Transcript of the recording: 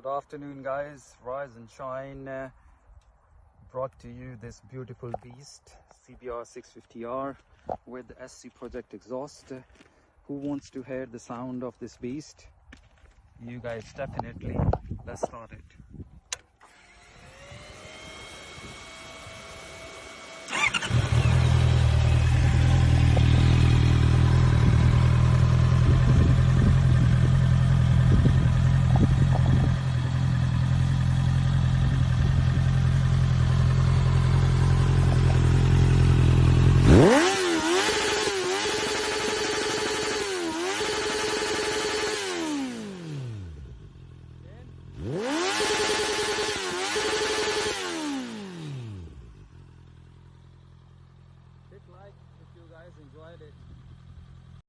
Good afternoon guys, rise and shine. Brought to you this beautiful beast CBR650R with the SC Project exhaust. Who wants to hear the sound of this beast? You guys definitely. Let's start it.